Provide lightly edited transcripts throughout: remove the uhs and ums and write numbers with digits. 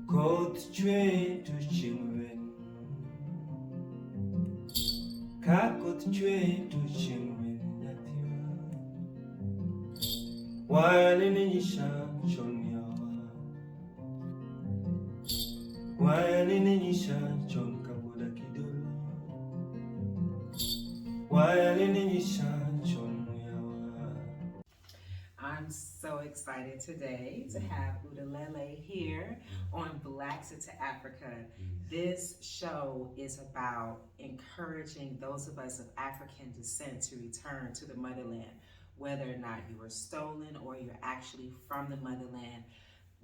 Côte tuée de chingwen. Ka côte tuée de chingwen yatiwa. Wale nisha chonyawa. Wale nisha chon kabuda kidolo. Wale nisha chonyawa. I'm so excited today to have Udulele here on Blacks into Africa. This show is about encouraging those of us of African descent to return to the motherland, whether or not you were stolen or you're actually from the motherland.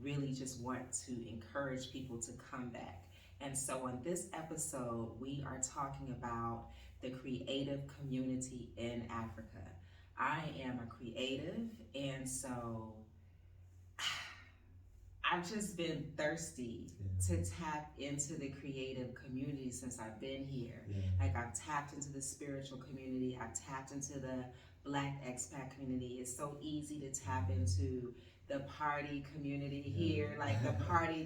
Really just want to encourage people to come back. And so on this episode, we are talking about the creative community in Africa. I am a creative, and so I've just been thirsty to tap into the creative community since I've been here. Like, I've tapped into the spiritual community, I've tapped into the Black expat community. It's so easy to tap into the party community here, like the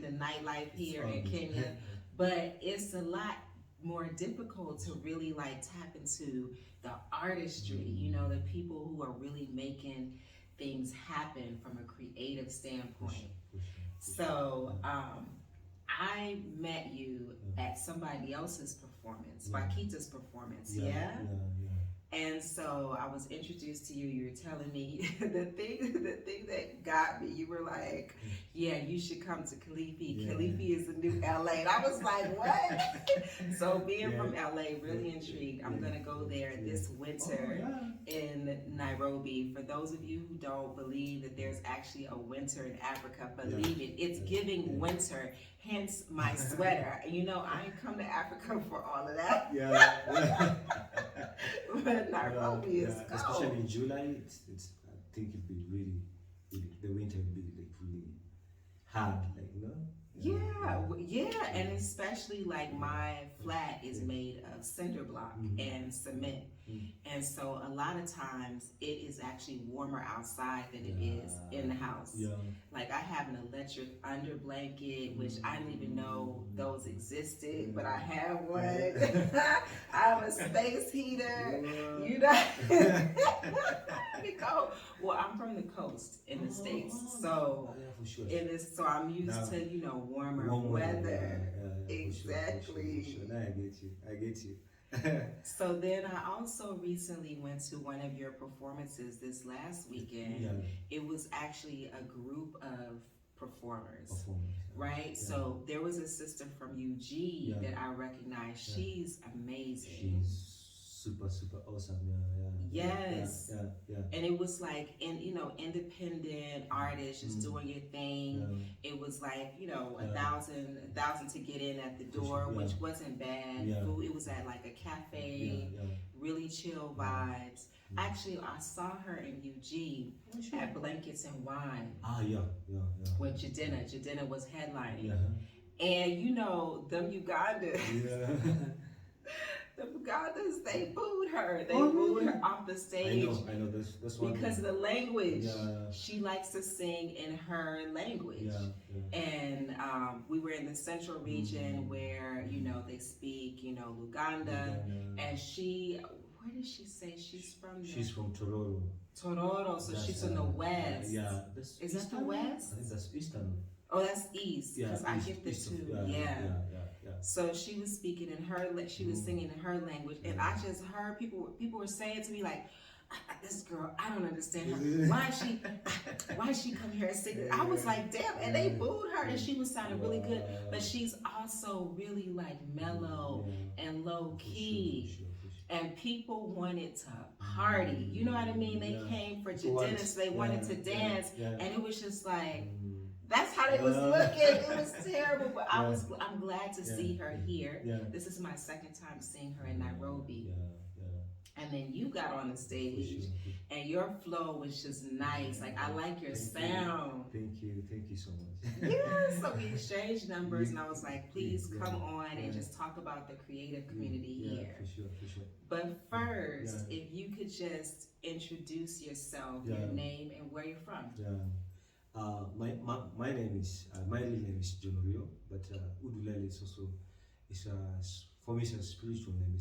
nightlife here in Kenya, but it's a lot more difficult to really like tap into the artistry, you know, the people who are really making things happen from a creative standpoint. So I met you at somebody else's performance, Wakita's performance, yeah? And so I was introduced to you. You were telling me the thing that got me. You were like, "Yeah, you should come to Kilifi. Kilifi is the new LA." And I was like, "What?" So being from LA, really intrigued. I'm gonna go there this winter in Nairobi. For those of you who don't believe that there's actually a winter in Africa, believe it. It's giving winter. Hence my sweater. You know, I ain't come to Africa for all of that. But Nairobi is cold. Especially in July, it's I think it'd be really, the winter would be like really hard, like, you know? And especially like my flat is made of cinder block and cement. And so a lot of times it is actually warmer outside than it is in the house. Like, I have an electric under blanket, which I didn't even know those existed, but I have one. I have a space heater, you know. Well, I'm from the coast in the States, so so I'm used to, you know, warmer weather. Exactly. For sure. I get you. So then I also recently went to one of your performances this last weekend. It was actually a group of performers, right? So there was a sister from UG that I recognized. She's amazing. She's super awesome. Yes. And it was like, independent artists just doing your thing. It was like, $1,000 to get in at the door, which wasn't bad. Food. It was at like a cafe, really chill vibes. Actually, I saw her in UG at Blankets and Wine. With Jadena. Jadena was headlining. And you know, them Ugandans. The Ugandans, they booed her. They booed her off the stage. I know. That's one because of the language. She likes to sing in her language. And we were in the central region where, you know, they speak, you know, Luganda. And she, where did she say she's from? She's from Tororo. Tororo, so she's from the west. Is that the west? I think that's eastern. Oh, that's east. Because I get the two. So she was speaking in her, she was singing in her language, and I just heard people were saying to me like, "This girl, I don't understand her. Why she come here and sing?" I was like, "Damn!" And they booed her, and she was sounding really good, but she's also really like mellow and low key. And people wanted to party. You know what I mean? They came for Jadena, so they wanted to dance, and it was just like. That's how they was looking. It was terrible, but I'm glad to see her here. This is my second time seeing her in Nairobi. And then you got on the stage, and your flow was just nice. Like, I like your sound. Thank you so much. So we exchanged numbers, and I was like, please come on and just talk about the creative community here. For sure. But first, if you could just introduce yourself, your name, and where you're from. My name is my real name is John Rio, but Udulele is also for me it's a spiritual name.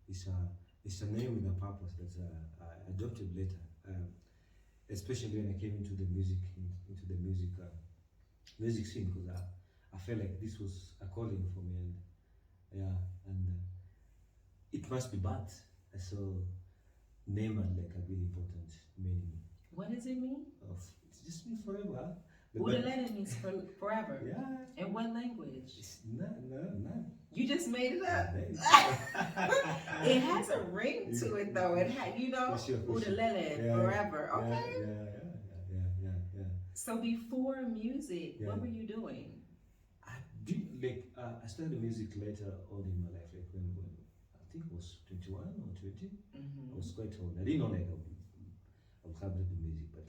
It's a name with a purpose that I adopted later, especially when I came into the into the music scene, because I felt like this was a calling for me, and yeah, and it must be bad. So name had like a really important meaning. What does it mean? Of it just means forever. Udulele means forever. Yeah. In what language? It's none. You just made it up. It has a ring to it though. It had, Udulele, forever. Okay. Yeah. So before music, what were you doing? I started music later on in my life, like when I think it was 21 or 20. I was quite old. I didn't know like I would have to do music, but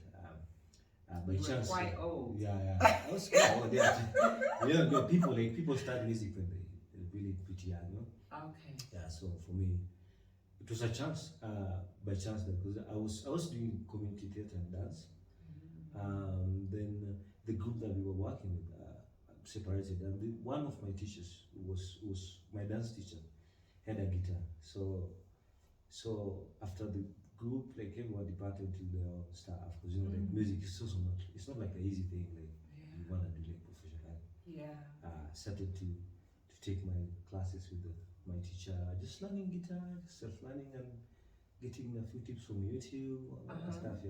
by you chance. Were quite old. Yeah. I was quite old. Yeah. People start music when they're really pretty young, you know? Okay. Yeah. So for me, it was a chance, by chance, because I was doing community theater and dance. Then the group that we were working with separated, and one of my teachers was my dance teacher, had a guitar. So after the group, like everyone departed to their staff, because like music is also not, it's not like an easy thing, like you want to do like professional. Yeah. Started to take my classes with my teacher, just learning guitar, self-learning, and getting a few tips from YouTube, all that stuff.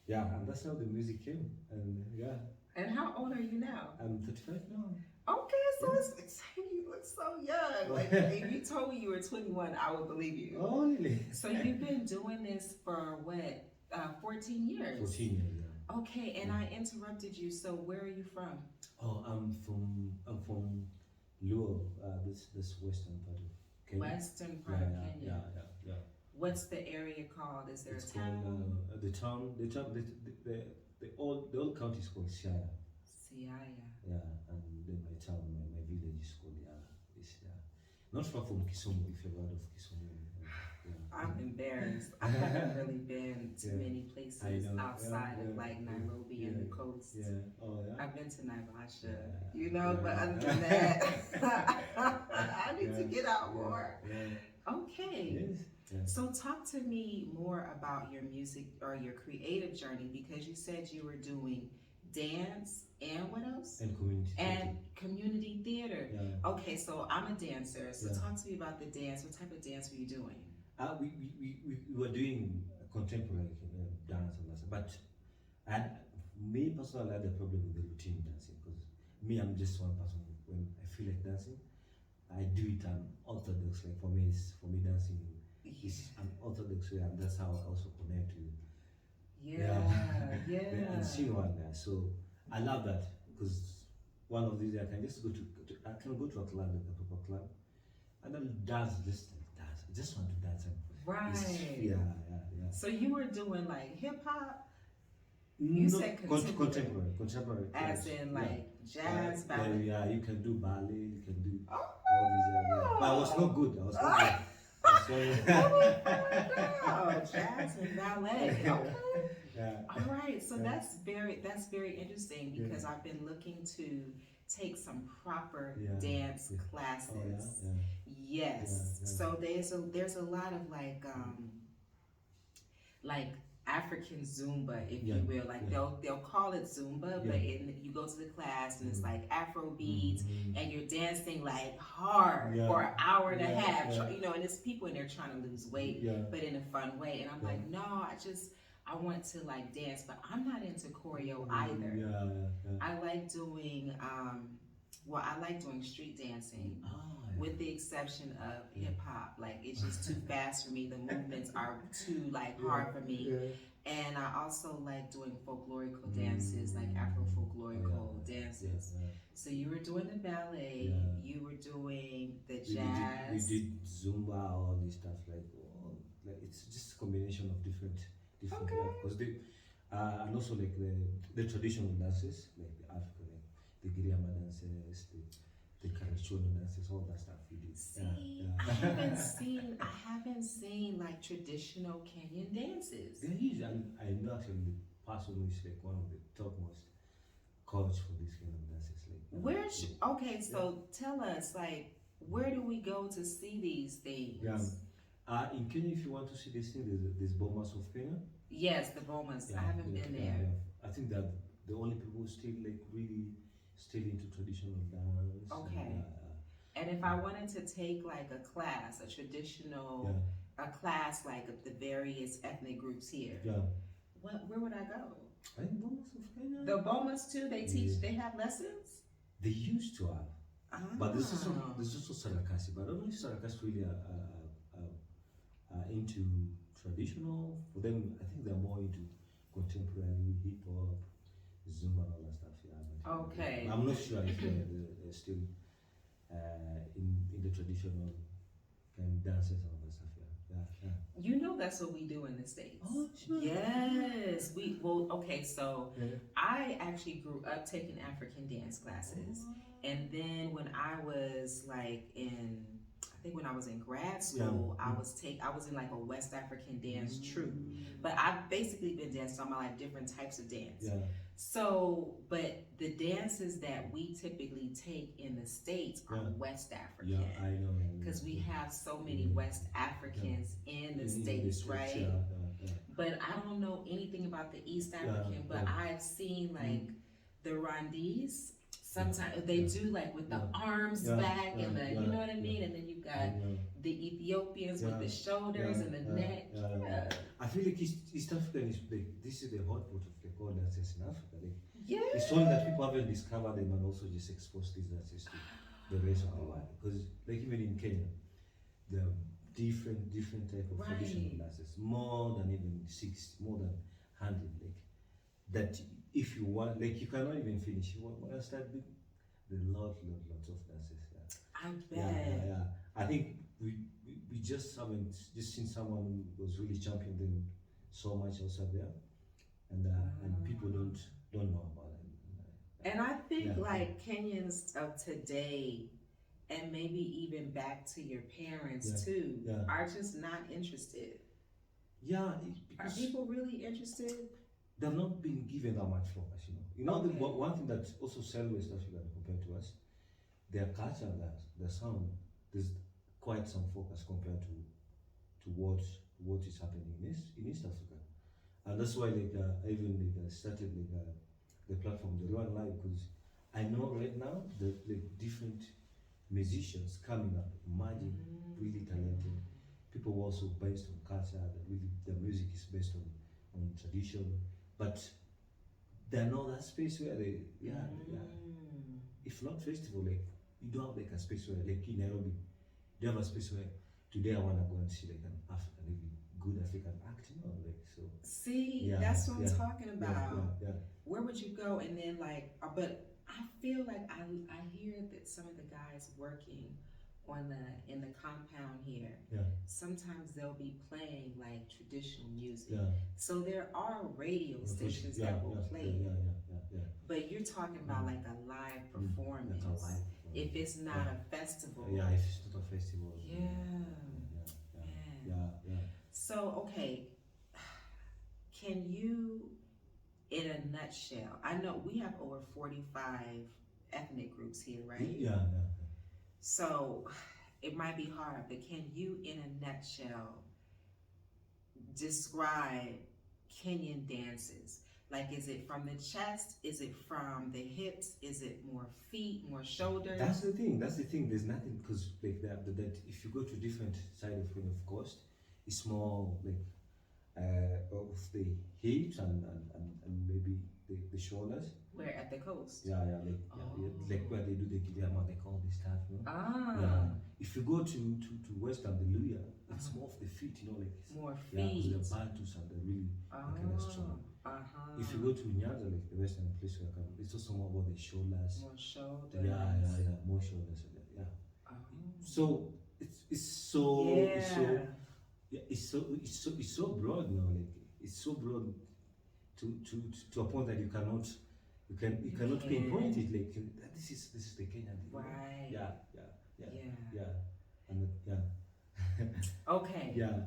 Yeah, and that's how the music came, and yeah. And how old are you now? I'm 35 now. Okay, so it's you look so young. Like if you told me you were 21, I would believe you. Oh, really? So you've been doing this for what? 14 years. 14 years, yeah. Okay, and I interrupted you. So where are you from? Oh, I'm from Luo, this western part of Kenya. Western part of Kenya. Yeah. What's the area called? Is there It's a town? Called, the old county is called Siaya. Siaya. Yeah, and then my town, my village is called Yala. Not far from Kisumu, if you've heard of Kisumu. I'm embarrassed. I haven't really been to many places outside of like Nairobi and the coast. I've been to Naivasha, but other than that, I need to get out more. Okay. Yes. So talk to me more about your music or your creative journey, because you said you were doing dance and what else? And community theater. Yeah. Okay, so I'm a dancer. So talk to me about the dance. What type of dance were you doing? We were doing contemporary dance and that, but me personally, I had a problem with the routine dancing, because I'm just one person. When I feel like dancing, I do it orthodox. Like for me dancing is an orthodox way, and that's how I also connect with. And seeing one there. So I love that, because one of these I can just go to a club, like a proper club, and then dance. I just want to dance. Right. Yeah. So you were doing like hip hop? You said contemporary. As in like jazz, ballet? Yeah, you can do ballet, you can do all these. But I was not good. Jazz and ballet. Okay. Yeah. All right. So that's very interesting, because I've been looking to take some proper dance classes. Yes. So there's a lot of like African Zumba, if you will. Like they'll call it Zumba, but you go to the class and it's like Afro beats, and you're dancing like hard for an hour and a half. And it's people in there trying to lose weight, but in a fun way. And I'm like, no, I want to like dance, but I'm not into choreo either. I like doing I like doing street dancing, with the exception of hip hop. Like it's just too fast for me. The movements are too like hard for me. And I also like doing folklorical dances, like Afro folklorical dances. So you were doing the ballet, you were doing the jazz. We did Zumba, all this stuff, like it's just a combination of different because and also like the traditional dances, like the African, like the Giriama dances, the Karachuno dances, all that stuff we did. See, I haven't seen like traditional Kenyan dances. There is, and I know actually person who is like one of the topmost coach for this kind of dances. Like, okay, so tell us, like, where do we go to see these things? Yeah. In Kenya, if you want to see this thing, there's Bomas of Kenya. Yes, the Bomas. I haven't been there. I think that the only people still like really still into traditional dance. Okay. And if I wanted to take like a class, a traditional, a class like of the various ethnic groups here, where would I go? I think Bomas of Kenya. The Bomas too. They teach. They have lessons. They used to have, but there's also Sarakasi. But I don't know if Sarakasi really are into traditional. For them, I think they're more into contemporary hip hop, Zumba, and all that stuff. Yeah. But, okay. I'm not sure if they're still in the traditional kind of dances and all that stuff. Yeah. You know that's what we do in the States. Oh, sure. Yes. Okay, so I actually grew up taking African dance classes. And then when I was like I think when I was in grad school, I was in like a West African dance troupe. But I've basically been dancing on my like different types of dance. Yeah. So, but the dances that we typically take in the States are West African. Yeah, I know. Because we have so many West Africans in the States, right? Yeah. But I don't know anything about the East African, but I've seen like the Rwandese. Sometimes they do like with the arms back and the, you know what I mean? And then you got the Ethiopians with the shoulders and the neck. Yeah. I feel like East Africa is like, this is the hotspot of like all dances in Africa. Like, yeah. It's only that people haven't discovered them and also just exposed these dances to the rest of the world. Because like even in Kenya, there are different type of traditional dances, more than 100. Like that, if you want, like you cannot even finish. When I start, there are lots of dances. Yeah. I bet. Yeah. I think we just haven't seen someone who was really championing them so much outside there, and people don't know about it. And I think like Kenyans of today, and maybe even back to your parents too, are just not interested. Yeah, are people really interested? They've not been given that much focus, you know. One thing that also sells West Africa compared to us, their culture, their sound, there's quite some focus compared to what is happening in East Africa, and that's why like I even like started like the platform, the Run Live, because I know right now the different musicians coming up, emerging, really talented people who also based on culture. That really the music is based on tradition. But they're not that space where they, if not festival, like you don't have like a space where, like in Nairobi, you have a space where today I want to go and see like an African, maybe good African act, like so. See, that's what I'm talking about. Where would you go? And then like, but I feel like I hear that some of the guys working in the compound here, sometimes they'll be playing like traditional music. So there are radio stations that will play it. But you're talking about like a live performance. If it's not a festival. Yeah, if it's not a festival. So okay, can you, in a nutshell, I know we have over 45 ethnic groups here, right? Yeah. So it might be hard, but can you, in a nutshell, describe Kenyan dances? Like, is it from the chest? Is it from the hips? Is it more feet, more shoulders? That's the thing. There's nothing, because like that if you go to different side of coast, it's more like of the hips and maybe the shoulders. Where at the coast? Like where they do the kidiyama, they call this stuff. Yeah. If you go to Western, the Luya, it's more of the feet, like it's, more feet. The Bantus and they're really kind of strong. If you go to Nyanza, like the Western place where I come, it's also more about the shoulders. More shoulders. More shoulders. So it's so broad now. Like it's so broad to a point that you cannot pinpoint it. Like this is the Kenyan thing. Right. Yeah. Okay. Yeah.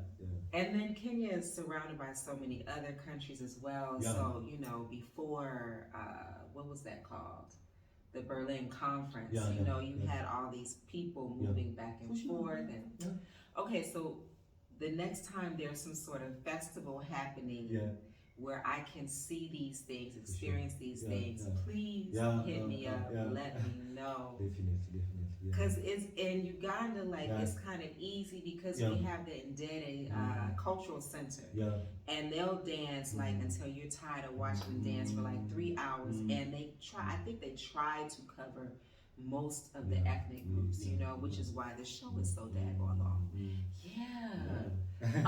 And then Kenya is surrounded by so many other countries as well. Yeah. So, you know, before, what was that called? The Berlin Conference. Yeah, you yeah, know, you yeah. had all these people Yeah. moving back and For sure. forth. And Yeah. okay, so the next time there's some sort of festival happening Yeah. where I can see these things, For experience sure. these Yeah, things, yeah. please Yeah, hit me up, yeah. let me know. Definitely. Yeah. Because it's in Uganda, like Yeah. it's kind of easy because Yeah. we have the Ndede Cultural Center, Yeah. and they'll dance like until you're tired of watching them dance for like 3 hours, and they try. I think they try to cover most of the ethnic groups, you know, which is why the show is so daggone long. Yeah.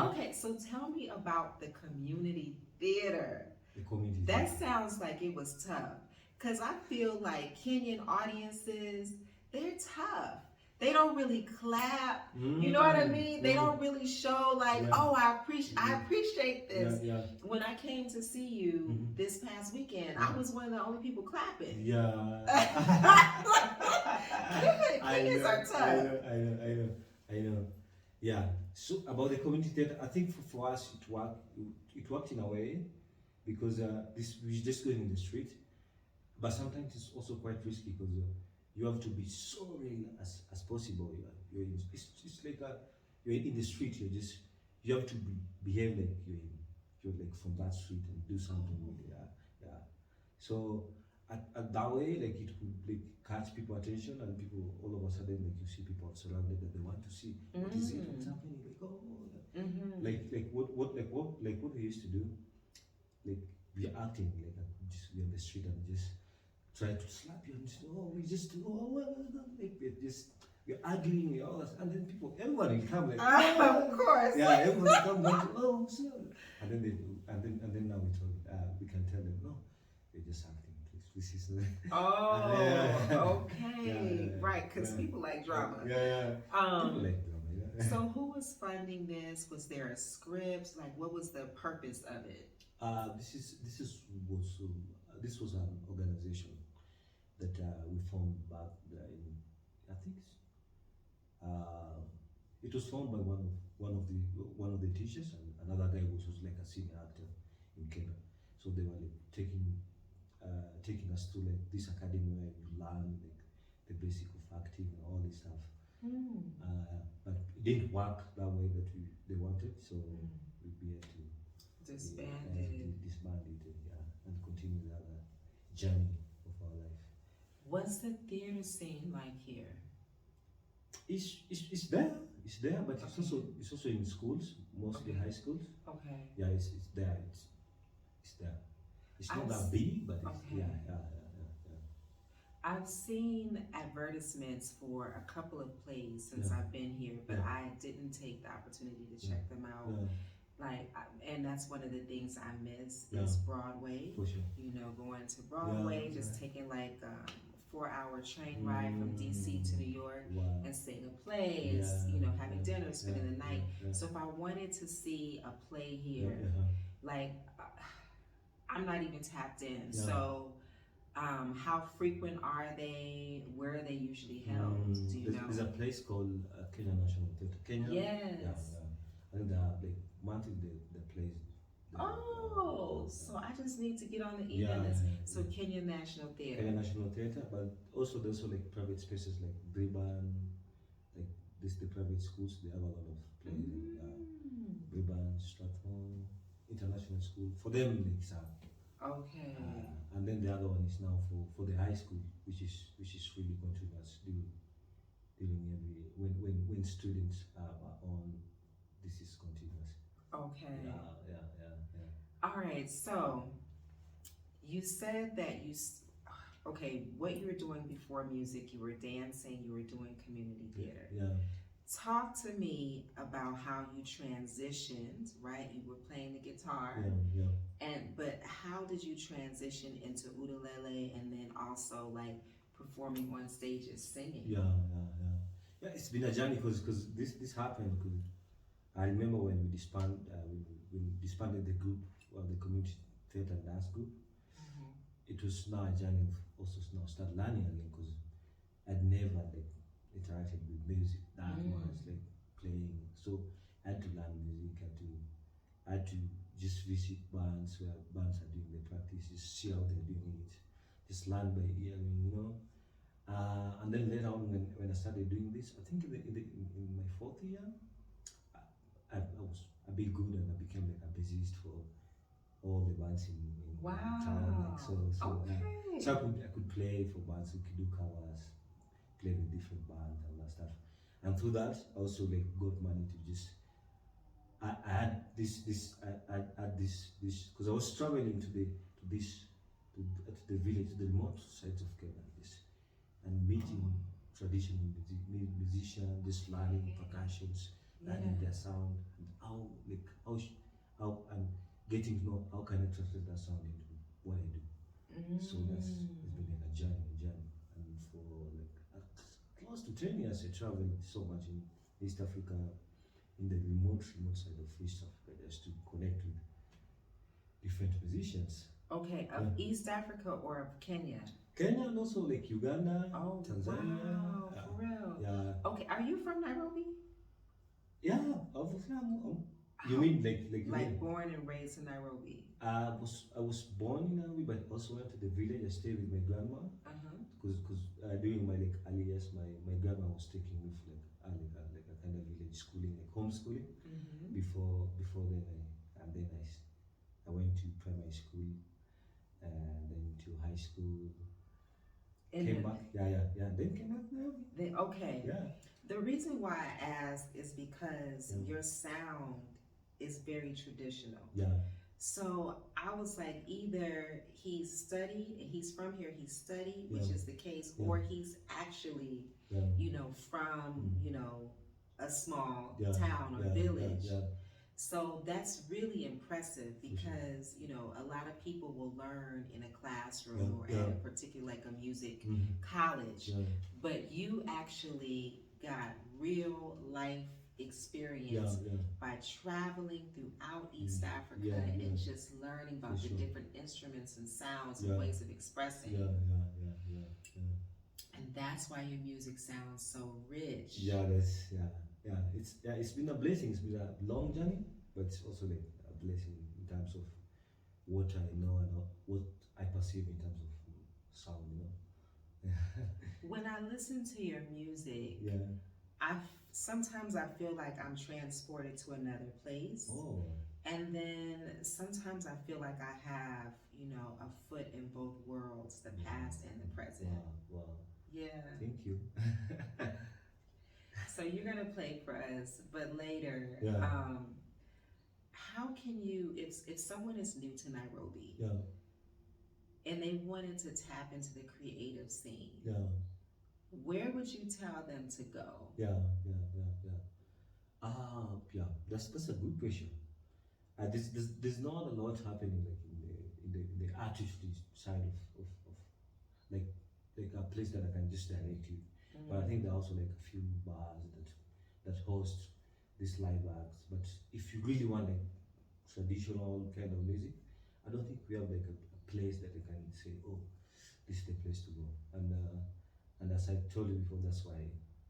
Okay, so tell me about the community theater. The community. That sounds like it was tough. Because I feel like Kenyan audiences, they're tough. They don't really clap. You know what I mean? They don't really show like, oh, I appreciate this. Yeah. When I came to see you this past weekend, I was one of the only people clapping. Yeah. Kenyans are tough. I know. Yeah. So about the community theater, I think for us it worked in a way because we just going in the street, but sometimes it's also quite risky because you have to be so real as possible. It's like you're in the street. You have to behave like you're like from that street and do something with it. Yeah. So at that way, like it could like catch people attention, and people all of a sudden like you see people surrounded that they want to see what is it, what's happening, like what we used to do, like we're acting like we're on the street and just try to slap you and just we're arguing, and then everybody will come like of course. Yeah, everybody come back so and then now we can tell them no, they're just acting. This is okay. Right, because people like drama. People like drama. So who was funding this? Was there a script? Like, what was the purpose of it? This was an organization that we formed back in, I think it was formed by one of the teachers and another guy who was like a senior actor in Kenya. So they were like taking us to like this academy where you learn like the basic of acting and all this stuff. But it didn't work that way that they wanted, so we had to disband it and continue the other journey of our life. What's the theater scene like here? It's there, but it's also in schools, mostly high schools. Okay. Yeah, it's there. It's there. It's not that big, but it's yeah. I've seen advertisements for a couple of plays since I've been here, but I didn't take the opportunity to check them out. And that's one of the things I miss is Broadway. For sure. You know, going to Broadway, just taking like a 4-hour train ride from DC to New York and seeing a play, and you know, having dinner, spending the night. So if I wanted to see a play here, like I'm not even tapped in. So how frequent are they? Where are they usually held? Do you know? There's a place called Kenyan National Theatre. Kenyan. Yes. And like monthly the plays. So I just need to get on the email list. So Kenyan National Theatre. Kenyan National Theatre, but also there's also like private spaces like Briban, like the private schools. They have a lot of plays. Briban, Stratford, International School. For them, like okay. And then the other one is now for the high school, which is really continuous, during every when students are on. This is continuous. Okay. Yeah. All right. So you said that what you were doing before music, you were dancing, you were doing community theater. Yeah. Talk to me about how you transitioned, right? You were playing the guitar. But how did you transition into Udulele and then also like performing on stages, singing? Yeah, it's been a journey because this happened because I remember when we disbanded the group, the community theater and dance group. It was now a journey of also now start learning again because I'd never like interacted with music that much. Like playing. So I had to learn music. I had to just visit bands where bands are doing the practices, see how they're doing it, just learn by hearing, you know. And then later on, when I started doing this, I think in my fourth year, I was a bit good and I became like a bassist for all the bands in town. Like Okay. so I could play for bands who could do covers, play with different bands and that stuff. And through that, I also like got money to just. I had I had this because I was traveling to the village, to the remote sides of Kenya, and meeting traditional musicians, just learning percussions, learning their sound, and how and getting to know how can I translate that sound into what I do. So it's been like a journey, and for like close to 10 years, I traveled so much in East Africa, in the remote side of East Africa, just to connect with different musicians. Okay, of East Africa or of Kenya? Kenya and also like Uganda, Tanzania. Wow, for real? Yeah. Okay, are you from Nairobi? Yeah, obviously. You mean like born and raised in Nairobi? I was born in Nairobi, but also went to the village. I stayed with my grandma because during my like early years, my grandma was taking me for like a kind of village schooling, like homeschooling. Before then, I went to primary school and then to high school. Came back, then came back now. Okay. Yeah. The reason why I ask is because your sound is very traditional. Yeah. So I was like, either he's studied, and he's from here, he's studied, which is the case, or he's actually, you know, from, you know, a small town or village. So that's really impressive because, you know, a lot of people will learn in a classroom or at a particular, like a music college, but you actually got real life experience by traveling throughout East Africa and just learning about the different instruments and sounds and ways of expressing. And that's why your music sounds so rich. It's been a blessing. It's been a long journey, but it's also like a blessing in terms of what I know and what I perceive in terms of sound, you know. When I listen to your music, sometimes I feel like I'm transported to another place. And then sometimes I feel like I have, you know, a foot in both worlds, the past and the present. Wow. Yeah. Thank you. So you're gonna play for us, but later, how can you, if someone is new to Nairobi, and they wanted to tap into the creative scene, where would you tell them to go? That's a good question. There's not a lot happening like in the artistry side of like a place that I can just direct you. But I think there are also like a few bars that host these live acts. But if you really want like traditional kind of music, I don't think we have like a place that I can say, oh, this is the place to go. And as I told you before, that's why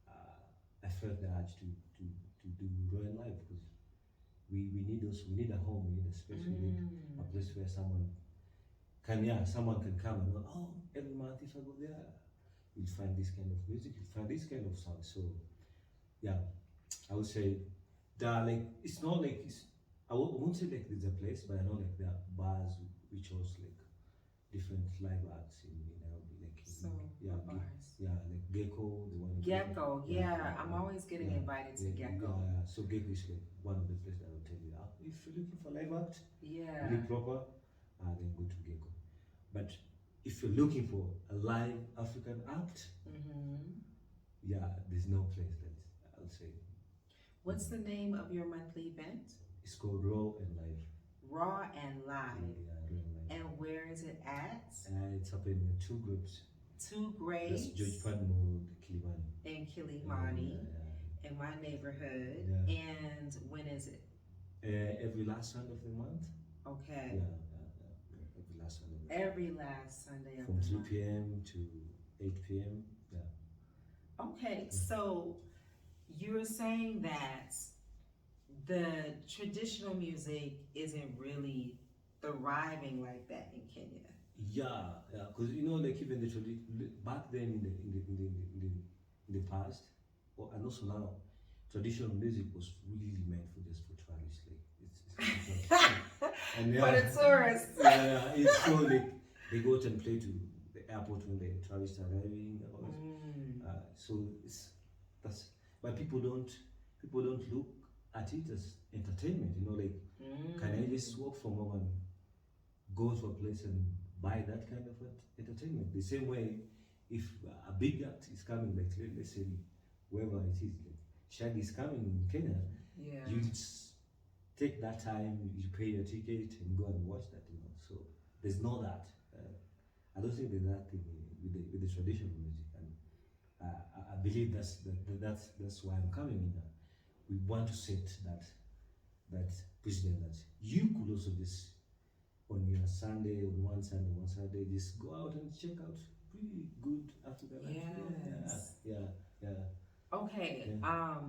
I felt the urge to do Royal Live, because we need a home, we need a space, we need a place where someone can come and go, oh, every month if I go there, you'll find this kind of music, you'll find this kind of sound. So I would say that like it's not like I won't say like there's a place, but I know like there are bars which host like different live acts in Nairobi, like bars. Like Gecko, the one in Gecko, I'm always getting invited to Gecko. So Gecko is like one of the places that I will tell you, if you're looking for live act, really proper, then go to Gecko. But if you're looking for a live African act, there's no place that is, I'll say. What's the name of your monthly event? It's called Raw and Live. Raw and Live. Raw and Live. And where is it at? It's up in 2 grades. 2 grades? That's George Padmore, Kilimani. In Kilimani, in my neighborhood. And when is it? Every last Sunday of the month. Okay. Every last Sunday. Every last Sunday of From the 3 month. p.m. to 8 p.m. Okay, so you were saying that the traditional music isn't really thriving like that in Kenya. Yeah, yeah, because you know, like even back then in the past, or and also now, traditional music was really meant for just for tourists. Like it's and For yeah, the tourists. yeah, it's so like they go out and play to the airport when the tourists are arriving. So it's that's why people don't look at it as entertainment. You know, like can I just walk from home and go to a place and buy that kind of entertainment? The same way, if a big act is coming, like let's say wherever it is, like Shaggy is coming in Kenya, Yeah. you just take that time, you pay your ticket and go and watch that. You know, so there's no that. I don't think there's that thing with the traditional music, and I believe that's why I'm coming in. We want to set that precedent that you could also just on your Sunday, on one Sunday, just go out and check out pretty good African Yes. Yeah. Okay. Yeah.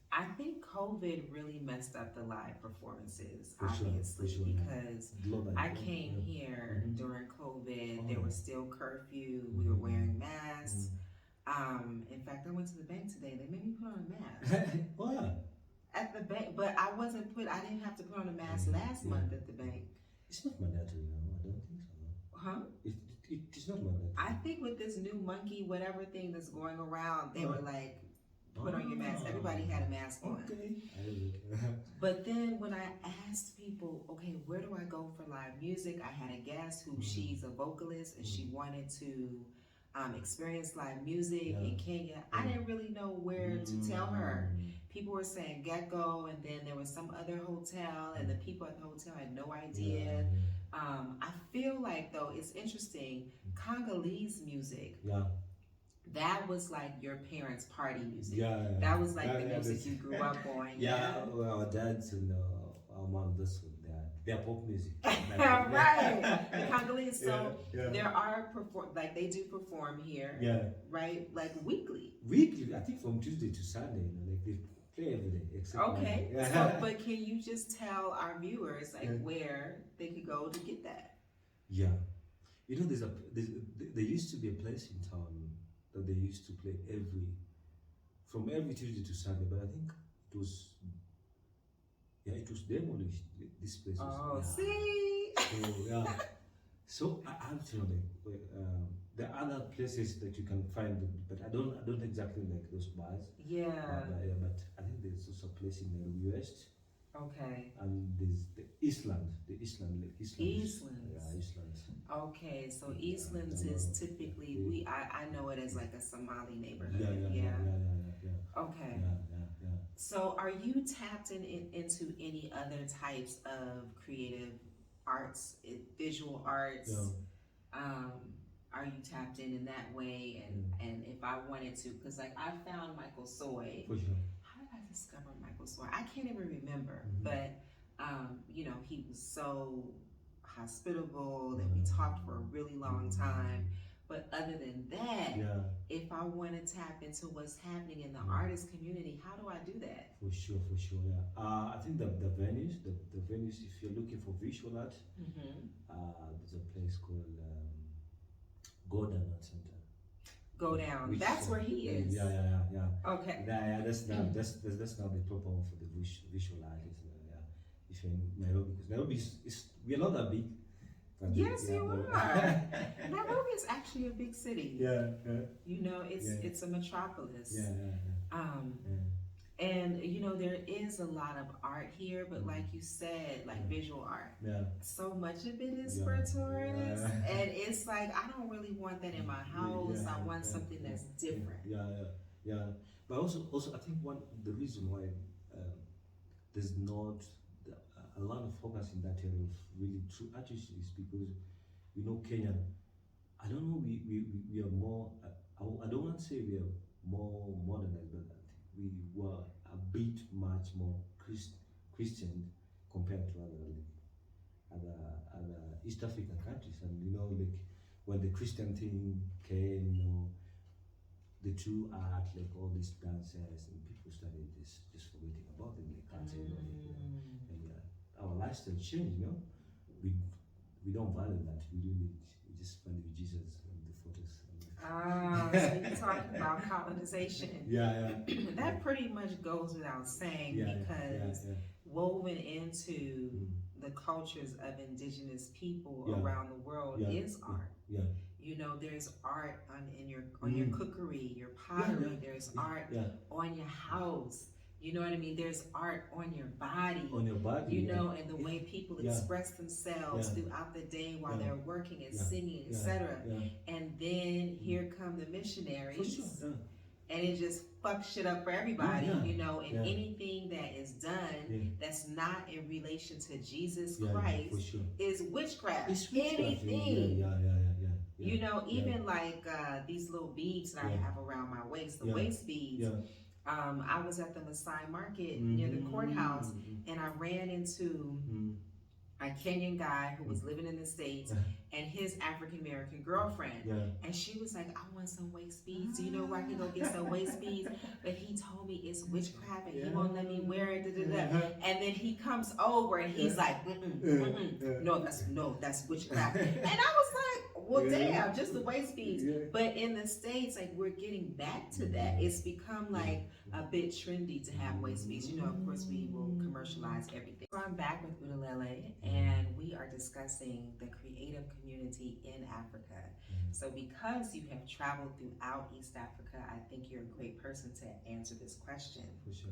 I think COVID really messed up the live performances, For sure, obviously, because globally, I came here Mhm. during COVID. Oh, there yeah. was still curfew. We were wearing masks. Mhm. In fact, I went to the bank today. They made me put on a mask Oh yeah. at the bank, but I didn't have to put on a mask last month at the bank. It's not mandatory now. I don't think so. No. Huh? It is not mandatory. I think with this new monkey whatever thing that's going around, they were like, put on your mask. Everybody had a mask on. Okay. But then when I asked people, okay, where do I go for live music? I had a guest who she's a vocalist and she wanted to experience live music in Kenya. I didn't really know where to tell her. People were saying Gecko, and then there was some other hotel, and the people at the hotel had no idea. I feel like, though, it's interesting, Congolese music. That was like your parents' party music. That was like the music you grew up on. Well, our dads and our mom, this one, they're pop music. Right. The Congolese. So there are they do perform here. Right, like weekly. Weekly, I think from Tuesday to Sunday. You know, like they play every day except okay. So, but can you just tell our viewers where they could go to get that? Yeah, you know, there used to be a place in town that they used to play from every Tuesday to Sunday, but I think it was demolished. This place was. See. So I have to know, like, there are other places that you can find, but I don't exactly like those bars. But I think there's also a place in the West. Okay. And there's the Eastland. Eastlands. Okay, so Eastlands is typically I know it as like a Somali neighborhood. Okay. So are you tapped into any other types of creative arts, visual arts? Are you tapped in that way? And if I wanted to, because like I found Michael Soy. For sure. How did I discover Michael Soy? I can't even remember, but you know, he was so hospitable that we talked for a really long time. But other than that, if I want to tap into what's happening in the artist community, how do I do that? For sure, I think the venues, if you're looking for visual art, there's a place called Go Down Art Center. Go Down. That's where he is. Okay. That's now the proper one for the visual artists. If you're in Nairobi, because Nairobi we are not that big. Yes, you are. Nairobi is actually a big city. You know, it's a metropolis. And you know, there is a lot of art here, but like you said, like visual art. So much of it is for tourists, and it's like I don't really want that in my house. I want something that's different. But also, I think the reason why there's not a lot of focus in that area of really true artists is because, you know, Kenya, I don't know, we are more, I don't want to say we are more modernized, but we were a bit much more Christian compared to other East African countries. And, you know, like when the Christian thing came, you know, the through art, like all these dancers, and people started just forgetting about them, like can't say no, and our lifestyle changed, we don't value that. We just value Jesus and the photos. So you're talking about colonization. Yeah. That pretty much goes without saying, because woven into the cultures of indigenous people around the world is art. There's art on your cookery, your pottery. There's art on your house. You know what I mean? There's art on your body. On your body. And the way people express themselves throughout the day while they're working and singing, etc. And then here come the missionaries. For sure. And it just fucks shit up for everybody, and anything that is done that's not in relation to Jesus Christ is witchcraft. It's witchcraft. Anything. Yeah. Even like these little beads that I have around my waist, the waist beads. I was at the Maasai market near the courthouse, and I ran into a Kenyan guy who was living in the States and his African American girlfriend. And she was like, I want some waist beads. Do you know where I can go get some waist beads? But he told me it's witchcraft and he won't let me wear it. And then he comes over and he's like, no, that's witchcraft. And I was like, well, damn, just the waist beads. But in the States, like, we're getting back to that. It's become like a bit trendy to have waist beads. Of course, we will commercialize everything. So I'm back with Udulele, and we are discussing the creative community in Africa. So because you have traveled throughout East Africa, I think you're a great person to answer this question. For sure.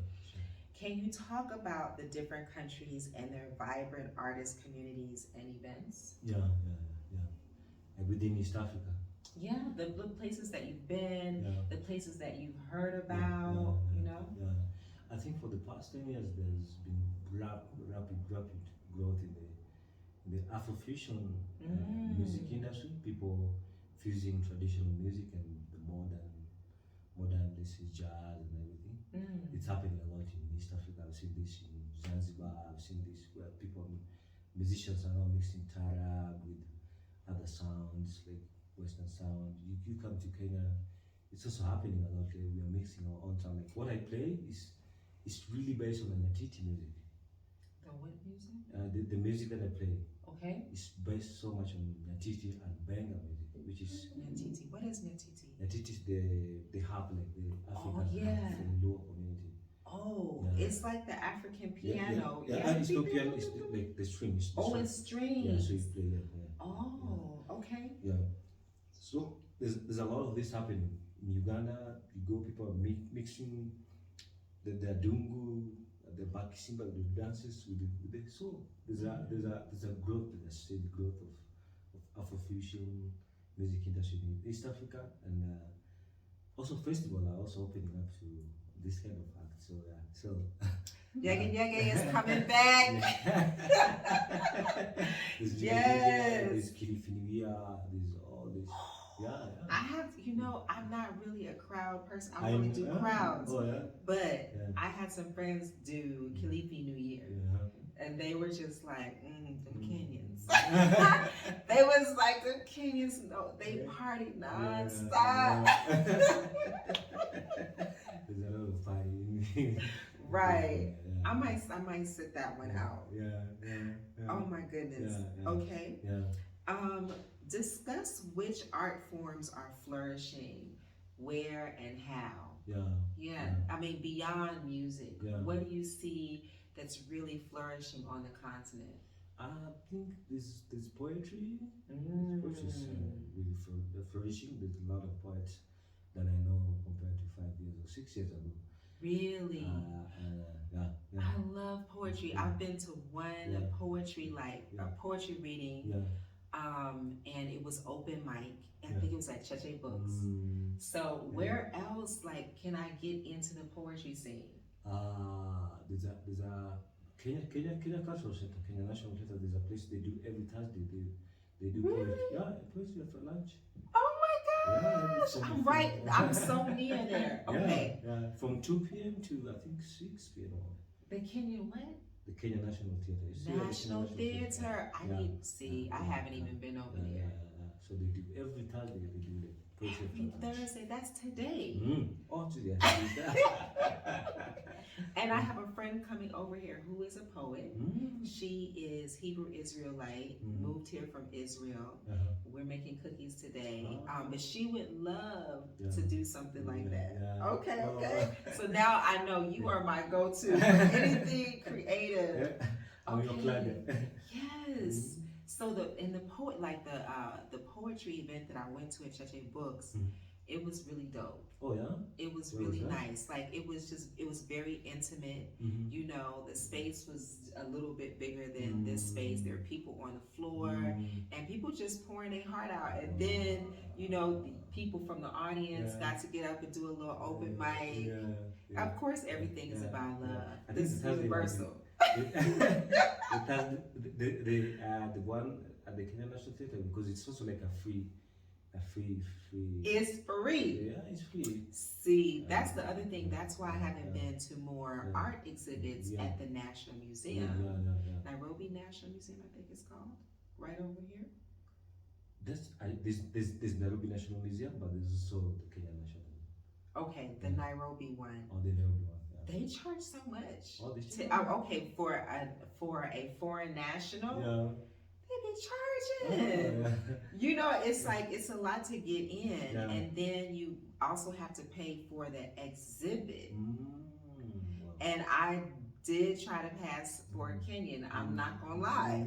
Can you talk about the different countries and their vibrant artist communities and events? Yeah. Within East Africa. Yeah, the places that you've been, the places that you've heard about, Yeah. I think for the past 10 years, there's been rapid growth in the Afrofusion music industry. People fusing traditional music and the modern, this is jazz and everything. It's happening a lot in East Africa. I've seen this in Zanzibar. I've seen this where musicians are now mixing taarab with other sounds like Western sound. You come to Kenya, it's also happening a lot. We are mixing our own sound. Like what I play is really based on the Nyatiti music. The what music? The music that I play. Okay. Is based so much on Nyatiti and Benga music, which is Nyatiti. What is Nyatiti? Nyatiti is the harp, like the African harp from Luo community. It's like the African piano. It's no piano. It's like the strings. It's strings. Yeah, so you play Okay. Yeah. So there's a lot of this happening in Uganda. You go, people are mixing the dungu, the bakisimba, the dances with the soul. There's a growth, there's a steady growth of Afrofusion music industry in East Africa, and also festivals are also opening up to this kind of act. So Yage is coming back. There's Kilifinia, there's all this. I have, I'm not really a crowd person. I don't really do crowds. But I had some friends do Kilifi New Year. And they were just like, them Kenyans. They was like, them Kenyans, they party non-stop. There's a lot of partying. Right. I might sit that one out. Yeah. Oh my goodness. Okay. Discuss which art forms are flourishing, where and how. I mean, beyond music, what do you see that's really flourishing on the continent? I think there's poetry. Poetry is really flourishing. There's a lot of poets that I know compared to 5 years or 6 years ago. Really? I love poetry. I've been to one poetry poetry reading, and it was open mic. I think it was at Cheche Books. So where else can I get into the poetry scene? There's a Kenya Cultural Center, Kenya National Theatre. There's a place they do every Thursday. They do poetry. Poetry after lunch. Oh my gosh! I'm right. I'm so near there. Okay. From 2 p.m. to I think 6 p.m. The Kenyan what? The Kenya National Theatre. National Theatre. I haven't even been over there. So they do every Thursday. They do it. Every Thursday, that's today. Oh, today. And I have a friend coming over here who is a poet. She is Hebrew Israelite, moved here from Israel. We're making cookies today. But she would love to do something like that. Okay. So now I know you are my go-to for anything creative. I'm your client. Yes. So the poetry event that I went to at Cheche Books, it was really dope. Oh yeah? It was really nice. Like it was very intimate. You know, the space was a little bit bigger than this space. There were people on the floor and people just pouring their heart out. And then, you know, the people from the audience got to get up and do a little open mic. Of course, everything is about love. This is universal. The one at the Kenyan National Theatre, because it's also like a free. It's free. Yeah, it's free. See, that's the other thing. That's why I haven't been to more art exhibits at the National Museum. Nairobi National Museum, I think it's called. Right over here. There's Nairobi National Museum, but there's also the Kenyan National Museum. Okay, the Nairobi one. Oh, the Nairobi one. They charge so much. Oh, they okay, for a foreign national. Yeah. They be charging. You know, it's like it's a lot to get in, and then you also have to pay for the exhibit. Wow. And I did try to pass for Kenyan. I'm not gonna lie.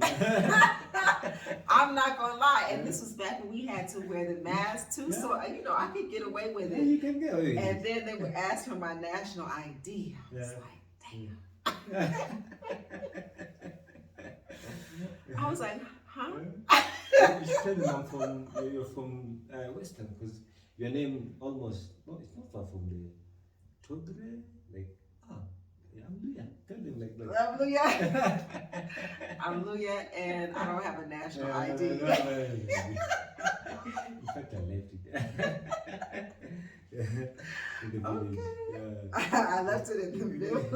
I'm not gonna lie. And this was back when we had to wear the mask too, so you know I could get away with it. You can get away with it. And then they would ask for my national ID. I was like, damn. I was like, huh? You should tell them you're from Western, because your name almost, no, it's not far from the Todre, like, I'm Luya. Tell them like that. I'm Luya. I'm Luya, and I don't have a national ID. In fact, I left it. In the village. I left it in the village.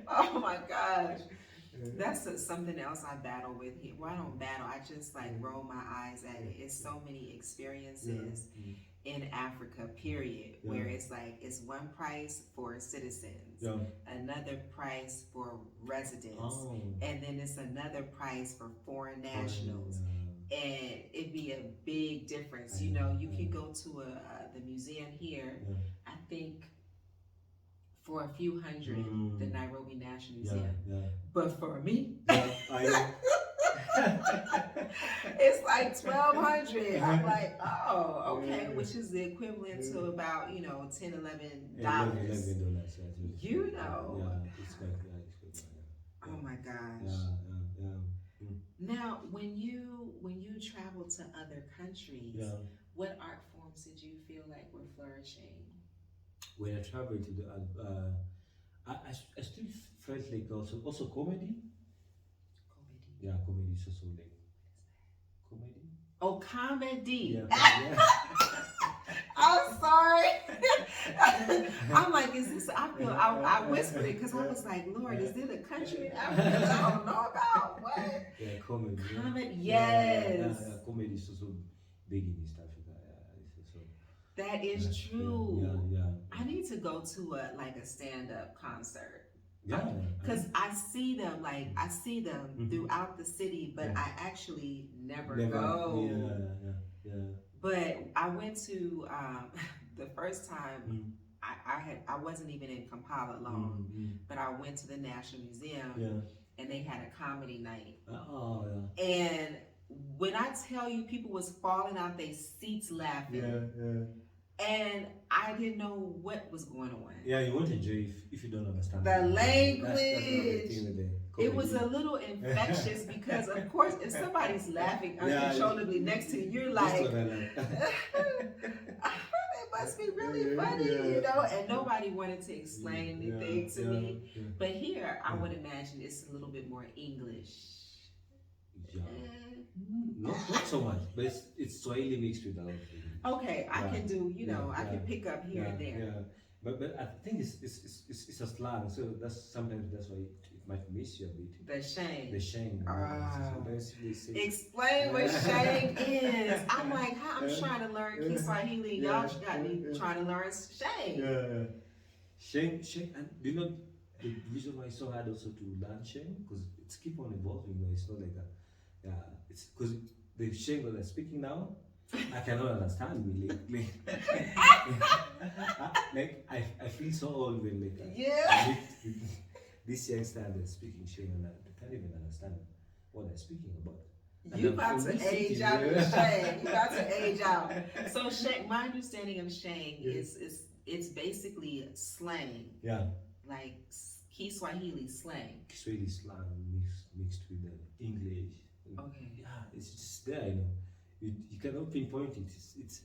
Oh my gosh. That's something else I battle with here. Well, I don't battle. I just like roll my eyes at it. It's so many experiences in Africa, period, where it's like it's one price for citizens, another price for residents, and then it's another price for foreign nationals. And it'd be a big difference. You know, you could go to the museum here, I think, for a few hundred, the Nairobi National Museum. But for me, it's like $1,200. I'm like, oh, okay, which is the equivalent to about, $10, $11. You know. It's quite. Oh my gosh. Now, when you travel to other countries, what art forms did you feel like were flourishing? When I traveled to the, I still felt like also comedy. Yeah, comedy is also like comedy. Oh, comedy. Yeah. I'm sorry. I'm like, is this? I whispered it because I was like, Lord, is it a country in Africa that I don't know about? What? Yeah, comedy. Comedy, yes. Comedy is also big in East Africa. That is true. Yeah. I need to go to a stand-up concert. Yeah. Because I see them throughout the city, but I actually never go. Yeah. But I went to the first time I wasn't even in Kampala alone, but I went to the National Museum and they had a comedy night. And when I tell you people was falling out their seats laughing. And I didn't know what was going on. Yeah, you won't enjoy if you don't understand the language. That's it was a little infectious because, of course, if somebody's laughing uncontrollably next to you, you're like, it must be really funny, and nobody wanted to explain anything to me. But here, I would imagine it's a little bit more English. Not so much, but it's Swahili mixed with a lot of things. Okay, I Yeah, can do, I yeah, can pick up here and there. yeah. But I think it's a slang, so sometimes that's why it might miss you a bit. The shame. The shame. Sometimes they say. Explain what shame is. I'm like, I'm trying to learn Kiswahili. Y'all got me trying to learn shame. Yeah. Shame, and do you know the reason why it's so hard also to learn shame? Because it's keep on evolving. It's not like a, yeah. It's because the shame that I'm speaking now, I cannot understand really. Like I feel so old when yeah. This youngster that's speaking shame and I can't even understand what they're speaking about. You about to age out of shame. You about to age out. So shame. My understanding of shame is it's basically slang. Yeah. Like Kiswahili slang. Kiswahili slang mixed with the English. Okay. Yeah, it's just there, You cannot pinpoint it.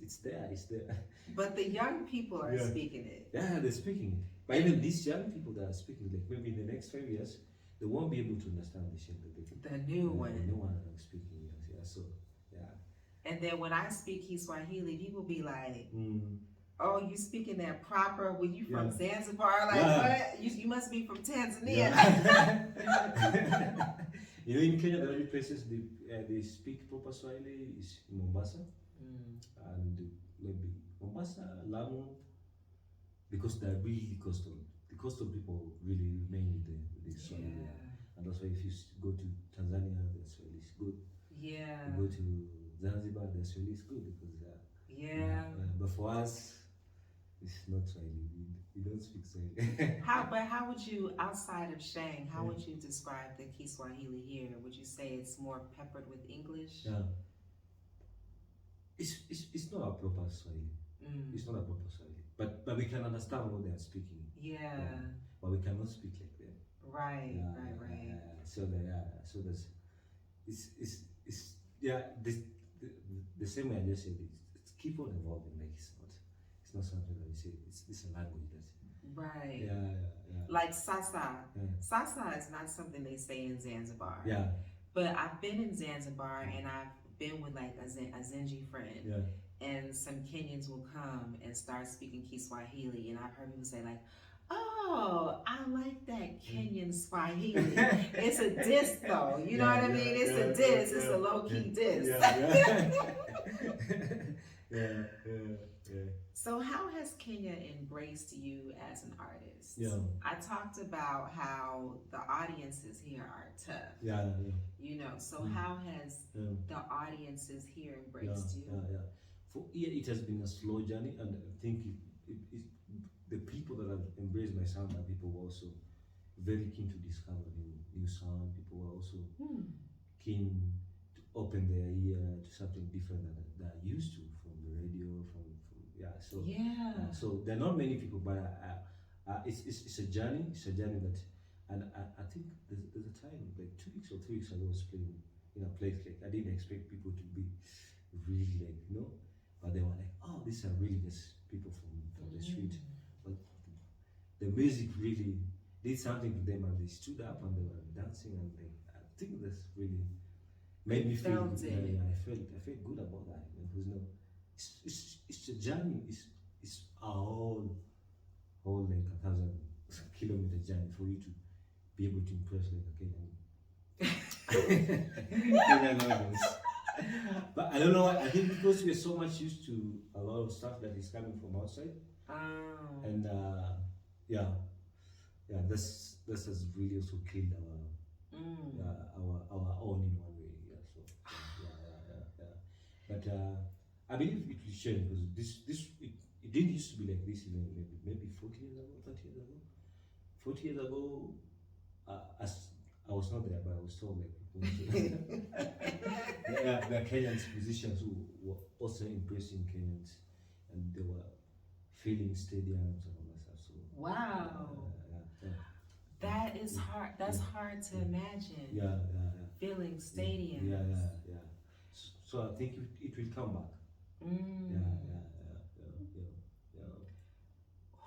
It's there. It's there. But the young people are speaking it. Yeah, they're speaking it. But even these young people that are speaking, like maybe in the next 5 years, they won't be able to understand the shit that they can. The new one. The new one that I'm speaking. Yeah. So yeah. And then when I speak Kiswahili, people be like, "Oh, you speaking that proper? Were you from Zanzibar? Like what? You must be from Tanzania." In Kenya, the only places they speak proper Swahili is in Mombasa, and maybe Mombasa, Lamu, because they're really coastal. The coastal people really remain with the Swahili, and that's why if you go to Tanzania, the Swahili is good. Yeah. You go to Zanzibar, the Swahili is good because but for us, it's not Swahili. We don't speak Swahili. How would you, outside of shame, how would you describe the Kiswahili here? Would you say it's more peppered with English? Yeah. It's not a proper Swahili. It's not a proper Swahili. But we can understand what they are speaking. Yeah. But we cannot speak like them. Right. So there's it's the same way I just said it's keep on evolving. Like it's not something that you say. It's a language that's right. Yeah. Like sasa. Sasa is not something they say in Zanzibar. Yeah. But I've been in Zanzibar and I've been with like a Zenji friend. Yeah. And some Kenyans will come and start speaking Kiswahili, and I've heard people say like, "Oh, I like that Kenyan Swahili." It's a diss though, you know what I mean? It's a diss. It's a low key diss. So how has Kenya embraced you as an artist? Yeah. I talked about how the audiences here are tough. Yeah. So how has the audiences here embraced you? For here, it has been a slow journey, and I think the people that have embraced my sound are people who are also very keen to discover new sound. People who are also keen to open their ear to something different than they're used to from the radio, so there are not many people, but it's a journey. It's a journey that, and I think there's a time like 2 weeks or 3 weeks ago I was playing in a place like I didn't expect people to be really like but they were like, oh, these are really just people from the street, but the music really did something to them, and they stood up and they were dancing, and I think that's really made me feel good. I felt good about that. It's a journey. It's a whole like 1,000-kilometer journey for you to be able to impress like a Kenyan audience. But I don't know why. I think because we're so much used to a lot of stuff that is coming from outside, and this has really also killed our own in one way. But I believe it will change because it didn't used to be like this even maybe 40 years ago, 30 years ago. 40 years ago, as I was not there, but I was told like people. There are Kenyan musicians who were also impressing Kenyans, and they were filling stadiums and all that stuff. So wow, that is hard. That's hard to imagine. Filling stadiums. So I think it will come back.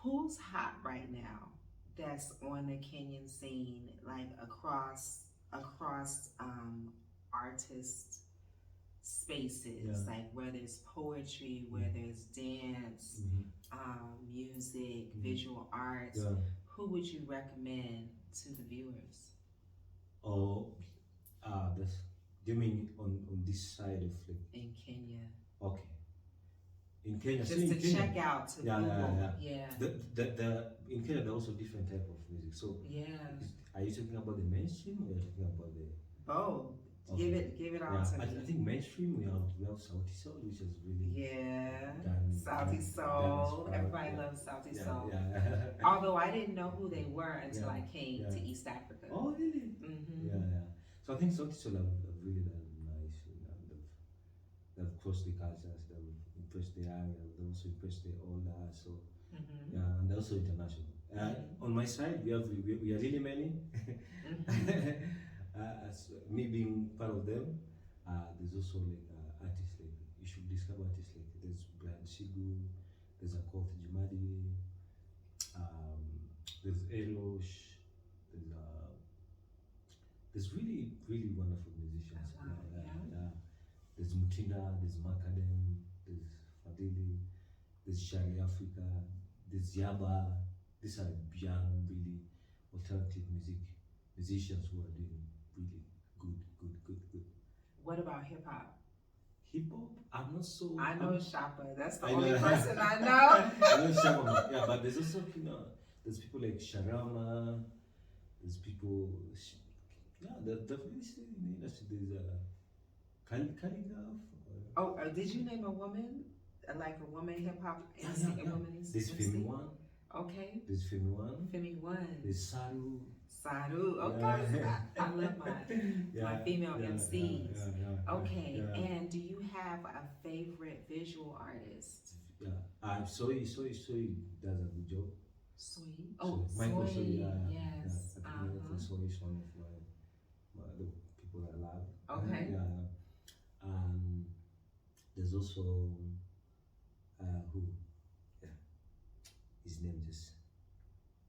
Who's hot right now? That's on the Kenyan scene, like across artist spaces, like where there's poetry, where there's dance, music, visual arts, who would you recommend to the viewers? Oh, that's, do you mean on this side of like in Kenya? Okay. In Kenya, Just to check out to Google. Yeah. In Kenya there are also different type of music. So are you talking about the mainstream or are you talking about the both? Okay. Give it all to me. I think mainstream we have Sauti Sol, which is really Sauti Sol. Everybody loves Sauti Sol. Yeah. Although I didn't know who they were until I came to East Africa. Oh really? Yeah. So I think Sauti Sol have really done nice. They've crossed the cultures. They've impressed the area. They've also impressed the older. So and they're also international. On my side, we are really many. As me being part of them, there's also like artists like you should discover artists like there's Brian Sigu, there's Akoth Jumadi, there's Elosh, there's really wonderful musicians. There's Mutinda, there's Macadam, there's Fadili, there's Shari Africa, there's Yaba. These are young, really alternative musicians who are doing really good. What about hip hop? Hip hop? I'm not so. I know Shapa. That's the only person I know. I know Shapa. Yeah, but there's also there's people like Sharama. There's people. Definitely in the industry. There's Calligraph. Did you name a woman? Like a woman hip hop? There's Femi One. Okay. There's Femi One. There's Saru. Okay. I love my female MCs. Okay. And do you have a favorite visual artist? Soy does a good job. Soy. Michael Soy. Yes. Soy is one of the people I love. Okay. There's also who? His name just.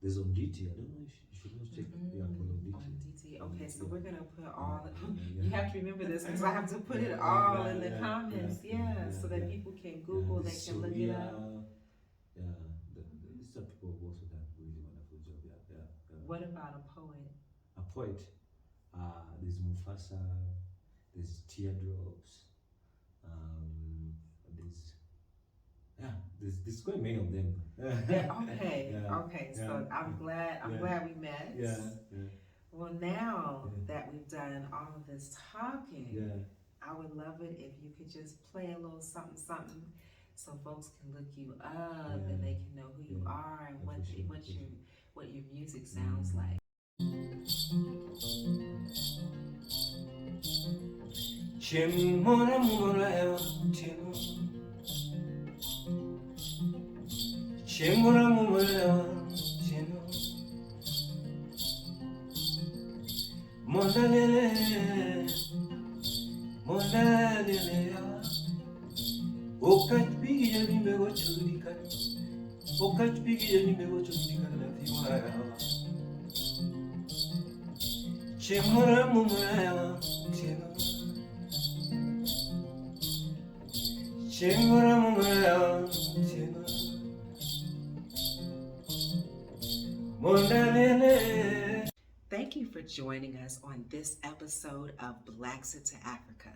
There's Onditi. I don't know if you should just check. Onditi. Okay, so we're gonna put all. You have to remember this because I have to put it all in the comments. So that people can Google. They can look it up. These are people who also done really wonderful job. What about a poet? A poet. There's Mufasa. There's Teardrops. There's quite many of them. Okay. So I'm glad we met. Well, now that we've done all of this talking, I would love it if you could just play a little something, so folks can look you up and they can know who you are and what your music sounds like. Chemura mumalewa chino Mondalele ya Okachpigi ya nimbe wachurikana na tiwara Chemura mumalewa chino Chemura mumalewa chino Thank you for joining us on this episode of Blacks into Africa.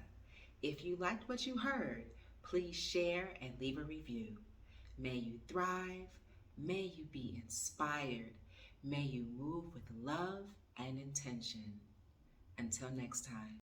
If you liked what you heard, please share and leave a review. May you thrive, may you be inspired, may you move with love and intention. Until next time.